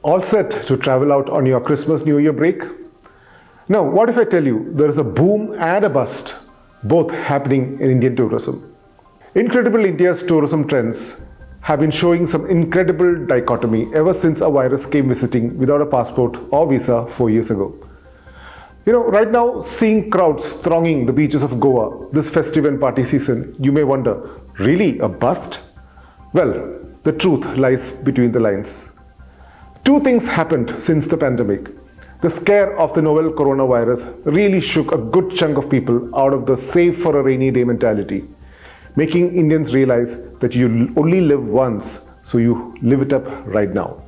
All set to travel out on your Christmas New Year break? Now, what if I tell you there is a boom and a bust, both happening in Indian tourism? Incredible India's tourism trends have been showing some incredible dichotomy ever since a virus came visiting without a passport or visa 4 years ago. Right now, seeing crowds thronging the beaches of Goa this festive and party season, you may wonder, really a bust? Well, the truth lies between the lines. Two things happened since the pandemic. The scare of the novel coronavirus really shook a good chunk of people out of the save for a rainy day mentality, making Indians realize that you only live once, so you live it up right now.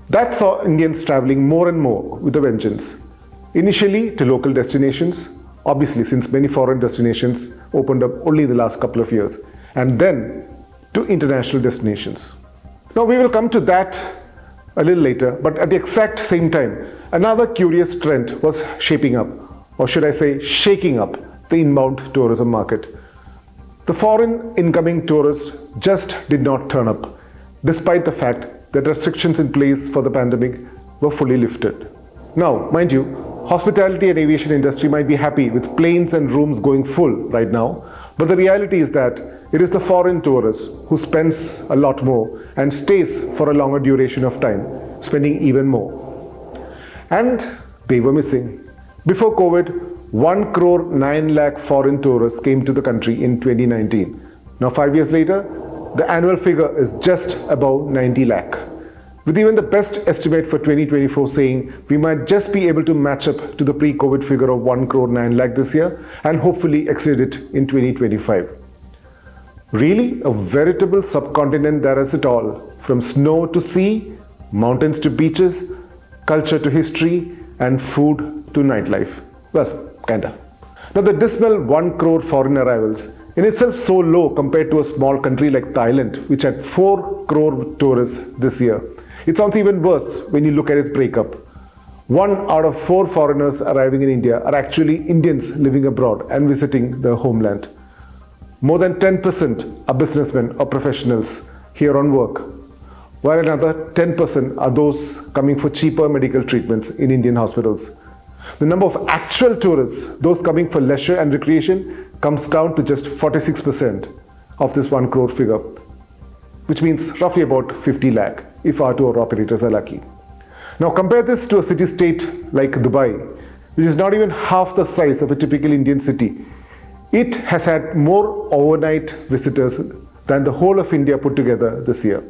That saw Indians traveling more and more with a vengeance. Initially to local destinations, obviously since many foreign destinations opened up only the last couple of years, and then to international destinations. Now we will come to that a little later, but at the exact same time, another curious trend was shaping up, or should I say shaking up, the inbound tourism market. The foreign incoming tourists just did not turn up, despite the fact that restrictions in place for the pandemic were fully lifted. Now, mind you, hospitality and aviation industry might be happy with planes and rooms going full right now, but the reality is that it is the foreign tourist who spends a lot more and stays for a longer duration of time, spending even more. And they were missing. Before COVID, 1 crore 9 lakh foreign tourists came to the country in 2019. Now 5 years later, the annual figure is just above 90 lakh. With even the best estimate for 2024 saying we might just be able to match up to the pre-COVID figure of 1 crore 9 lakh this year and hopefully exceed it in 2025. Really, a veritable subcontinent that has it all, from snow to sea, mountains to beaches, culture to history, and food to nightlife. Well, kinda. Now the dismal 1 crore foreign arrivals, in itself so low compared to a small country like Thailand, which had 4 crore tourists this year. It sounds even worse when you look at its breakup. 1 out of 4 foreigners arriving in India are actually Indians living abroad and visiting their homeland. More than 10% are businessmen or professionals here on work, while another 10% are those coming for cheaper medical treatments in Indian hospitals. The number of actual tourists, those coming for leisure and recreation, comes down to just 46% of this 1 crore figure, which means roughly about 50 lakh if our tour operators are lucky. Now compare this to a city-state like Dubai, which is not even half the size of a typical Indian city. It has had more overnight visitors than the whole of India put together this year.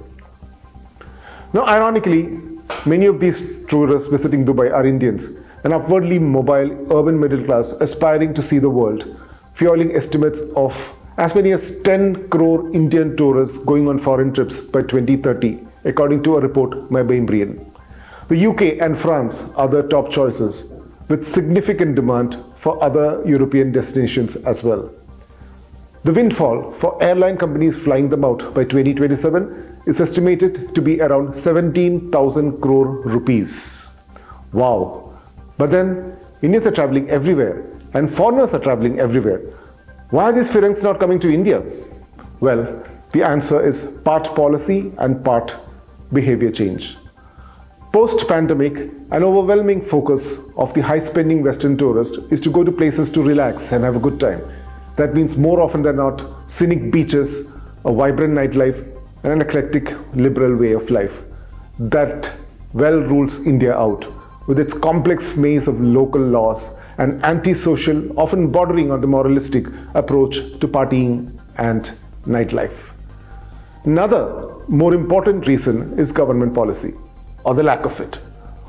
Now ironically, many of these tourists visiting Dubai are Indians, an upwardly mobile urban middle class aspiring to see the world, fueling estimates of as many as 10 crore Indian tourists going on foreign trips by 2030, according to a report by Behaviour. The UK and France are the top choices, with significant demand for other European destinations as well. The windfall for airline companies flying them out by 2027 is estimated to be around 17,000 crore rupees. Wow! But then, Indians are traveling everywhere and foreigners are traveling everywhere. Why are these firings not coming to India? Well, the answer is part policy and part behavior change. Post-pandemic, an overwhelming focus of the high-spending Western tourist is to go to places to relax and have a good time. That means more often than not, scenic beaches, a vibrant nightlife, and an eclectic liberal way of life. That well rules India out, with its complex maze of local laws and anti-social, often bordering on the moralistic approach to partying and nightlife. Another more important reason is government policy, or the lack of it.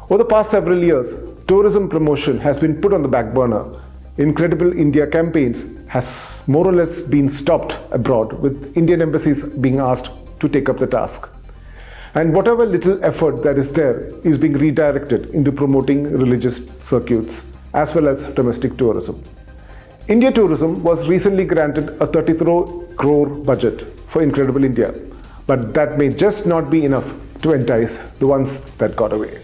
Over the past several years, tourism promotion has been put on the back burner. Incredible India campaigns has more or less been stopped abroad, with Indian embassies being asked to take up the task. And whatever little effort that is there is being redirected into promoting religious circuits as well as domestic tourism. India Tourism was recently granted a 33 crore budget for Incredible India, but that may just not be enough to entice the ones that got away.